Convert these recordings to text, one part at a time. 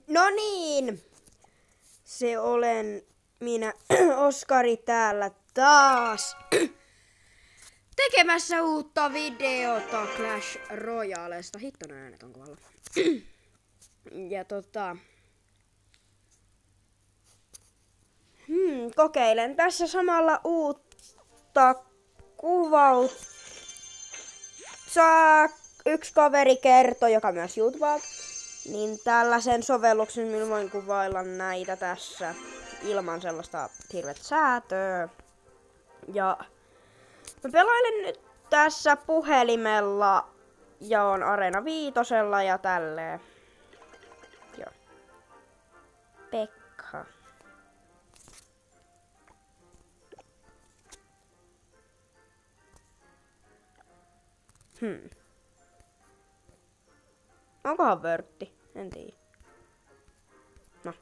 No niin, se olen minä, Oskari, täällä taas tekemässä uutta videota Clash Royalesta. Hitto, ne äänet on kovalla. Ja kokeilen tässä samalla uutta kuvautta. Yksi kaveri kertoi, joka myös YouTubea, niin tällaisen sovelluksen minä voin kuvailla näitä tässä ilman sellaista hirveät säätöä. Ja mä pelailen nyt tässä puhelimella ja on Areena 5:lla ja tälleen. Joo. Pekka. Onkohan vörtti? En tiedä. No.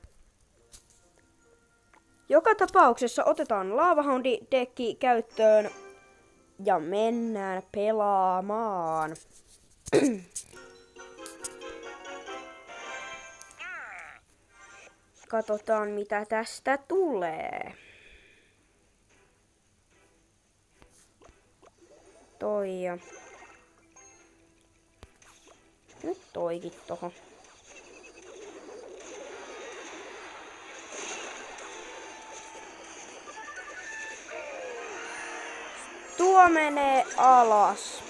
Joka tapauksessa otetaan Lava Hound-dekki käyttöön ja mennään pelaamaan. Katsotaan mitä tästä tulee. Toi ja nyt toikin tohon. Tuo menee alas.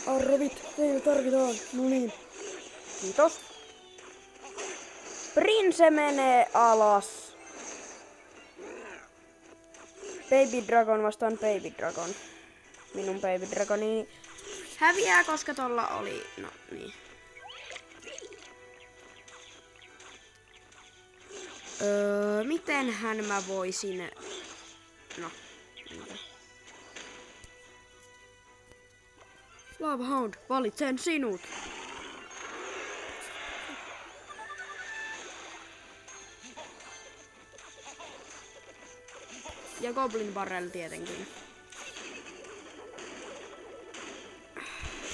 Arvit, teillä tarvitaan. No niin. Kiitos. Prince menee alas. Baby Dragon vastaan Baby Dragon. Minun Baby Dragoni häviää, koska tolla oli... No niin. Mitenhän mä voisin... No. Lava Hound, valitsen sinut. Ja Goblin Barrel tietenkin.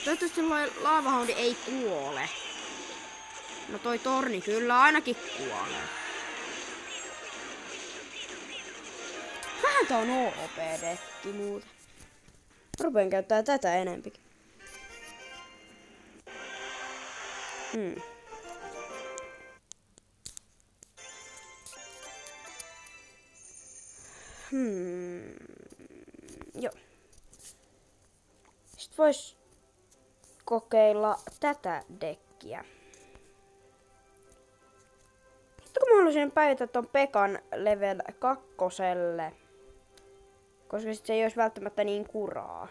Toivottavasti Lava Hound ei kuole. No toi torni kyllä ainakin kuolee. Vähän tää on OP-dekki muuten. Rupeen käyttää tätä enempikin. Joo. Sitten vois kokeilla tätä dekkiä. Sitten kun mä haluaisin päivittää ton Pekan level 2, koska sit se ei olisi välttämättä niin kuraa.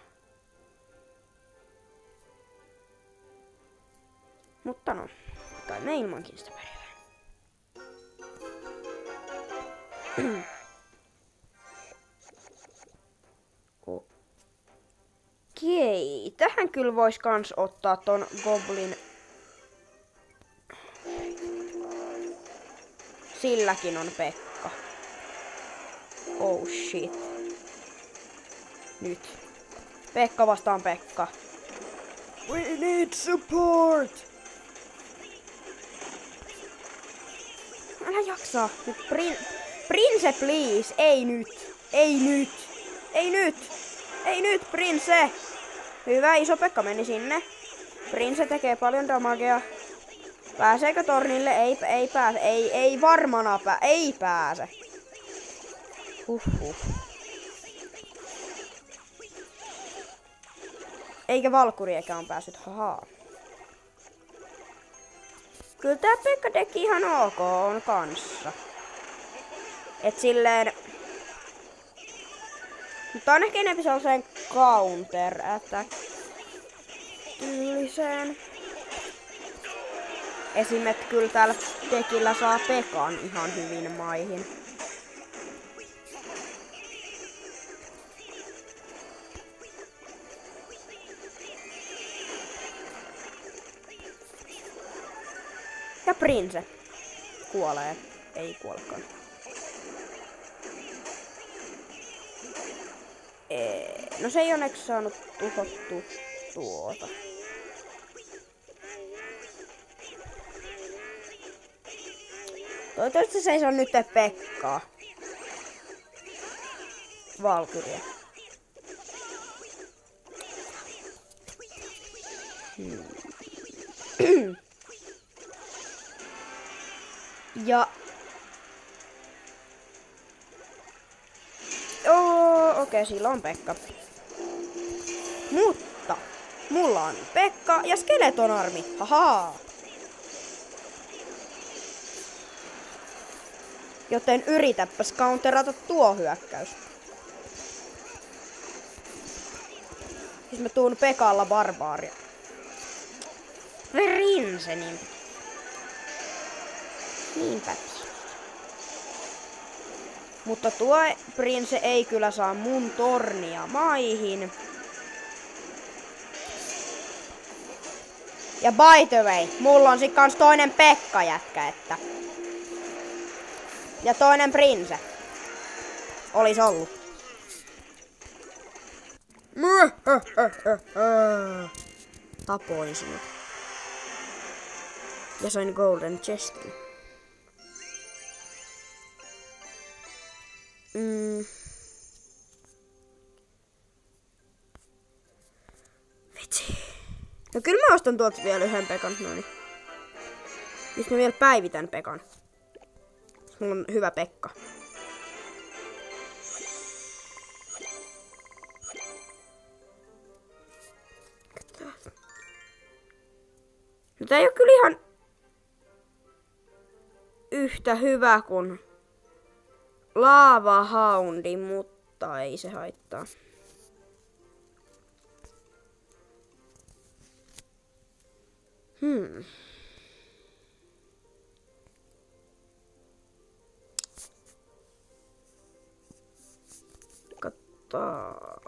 Mutta no, kai me ilmankin sitä pärjää. Okei, tähän kyllä vois kans ottaa ton Goblin. Silläkin on Pekka. Oh shit. Nyt. Pekka vastaan Pekka. We need support! Älä jaksaa. Nyt Prince, please. Ei nyt. Ei nyt. Ei nyt. Ei nyt, Prince. Hyvä, iso Pekka meni sinne. Prince tekee paljon damagea. Pääseekö tornille? Ei pääse. Ei varmana ei pääse. Eikä Valkyriekään päässyt, haha. Kyllä tää Pekka-dekki ihan ok on kanssa. Et silleen... Mutta on ehkä enemmän sellaiseen counter attack tyyliseen. Esimerkiksi kyllä täällä dekillä saa Pekan ihan hyvin maihin. Ja Prince kuolee. Ei kuolekaan. No se ei onneksi saanut tuhottu tuota. Toivottavasti se ei saa nyt Pekkaa. Valkyrie. Ja... Okei, sillä on Pekka. Mutta... Mulla on Pekka ja Skeleton-armi. Haha! Joten yritäpäs counterata tuo hyökkäys. Siis mä tuun Pekalla barbaaria. Prince, niinpä. Mutta tuo Prince ei kyllä saa mun tornia maihin. Ja by the way, mulla on sit kans toinen Pekka jätkä, että. Ja toinen Prince. Olis ollut. Tapoin sinut. Ja sain golden chestin. Vitsi. No kyllä mä ostan tuolta vielä yhden Pekan, noniin. Nyt mä vielä päivitän Pekan. Mulla on hyvä Pekka. No tää ei oo kyllä ihan yhtä hyvä kuin Lava Houndi, mutta ei se haittaa. Katsotaan.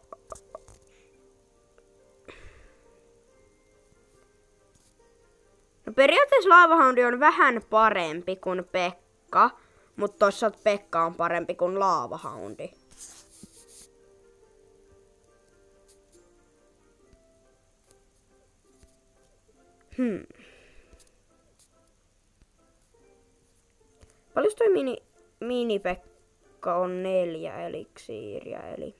No periaatteessa Lava Houndi on vähän parempi kuin Pekka, mutta toisaalta Pekka on parempi kuin Lava Houndi. Paljon toi mini-Pekka on 4 eliksiiriä, eli...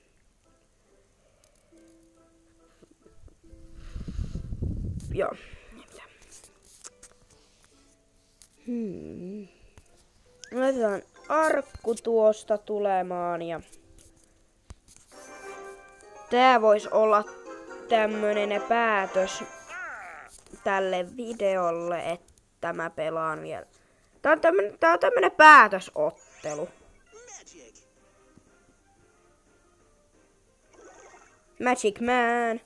Joo. Laitetaan arkku tuosta tulemaan ja... Tää vois olla tämmönen päätös tälle videolle, että mä pelaan vielä. Tää on tämmönen päätösottelu. Magic Man.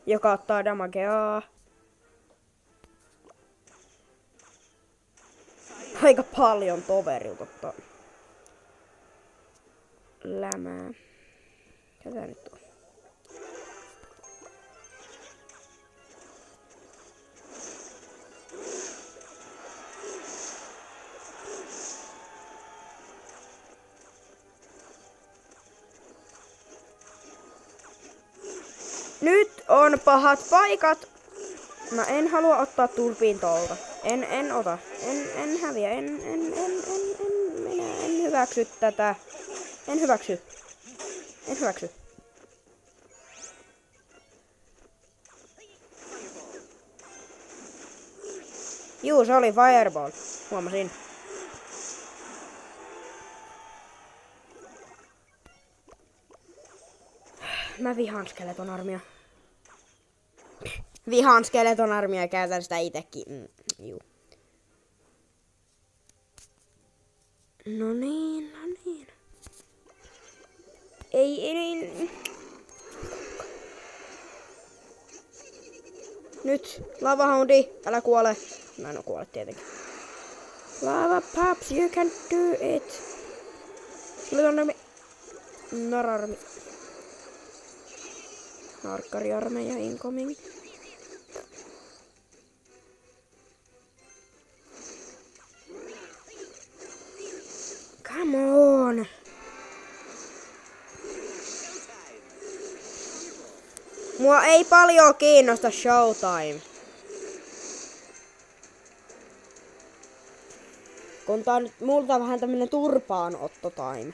Joka ottaa damagea. Aika paljon toverilta ottaa lämää. Mitä tää nyt on? Nyt on pahat paikat. Mä en halua ottaa turpiin tolta. En ota. En häviä. En hyväksy tätä. En hyväksy. Juu, se oli Fireball. Huomasin. Mä vihaan Skeleton-armia. Vihaan Skeleton-armia ja käytän sitä itekin. Juu. No niin. Ei. Nyt, Lava Houndi, älä kuole. Mä en oo kuole tietenkin. Lava Pops, you can do it. Skeleton-armi. Nararmi. Narkkariarmeija incoming. Come on. Mua ei paljon kiinnosta Showtime. kun tää on nyt multa vähän tämmönen turpaanotto time.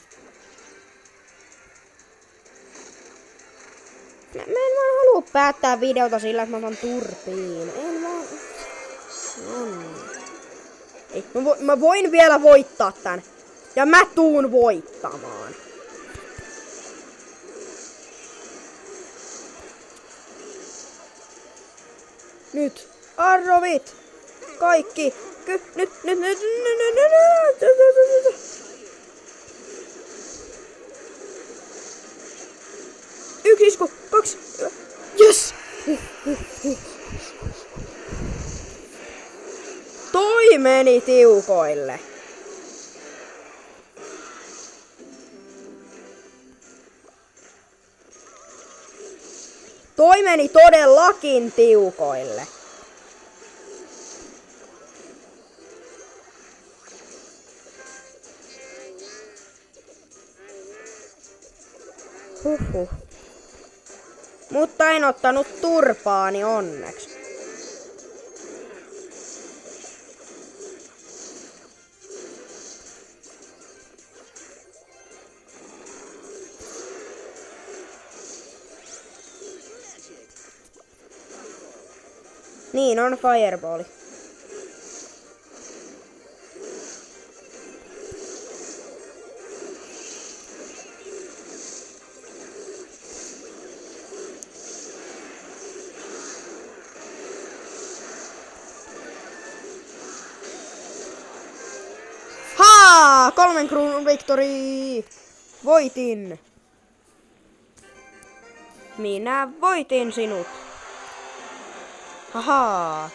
Mä en vaan halua päättää videota sillä, että mä otan turpiin. En vaan... Ei, mä voin vielä voittaa tän. Ja mä tuun voittamaan. Nyt. Arrovit. Kaikki. Nyt. Yksi isku. 2. Yes. Toi meni tiukoille. Toi meni todellakin tiukoille. Huhhuh. Mutta en ottanut turpaani onneksi. Niin on fireballi. Haa! 3 kruunun victory! Voitin! Minä voitin sinut! Haha!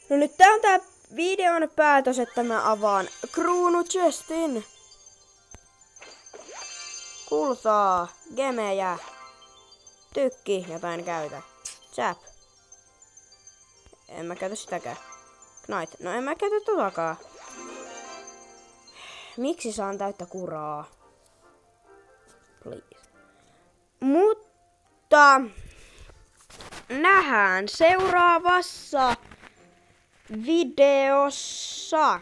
No nyt tää on tää videon päätös, että mä avaan kruunu chestin. Kultaa, gemejä, tykki, jota en käytä. Zap. En mä käytä sitäkään. Knight. No en mä käytä totakaan. Miksi saan täyttä kuraa? Please. Mutta nähdään seuraavassa videossa.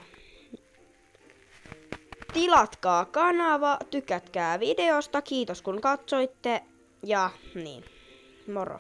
Tilatkaa kanava, tykätkää videosta, kiitos kun katsoitte ja niin, moro.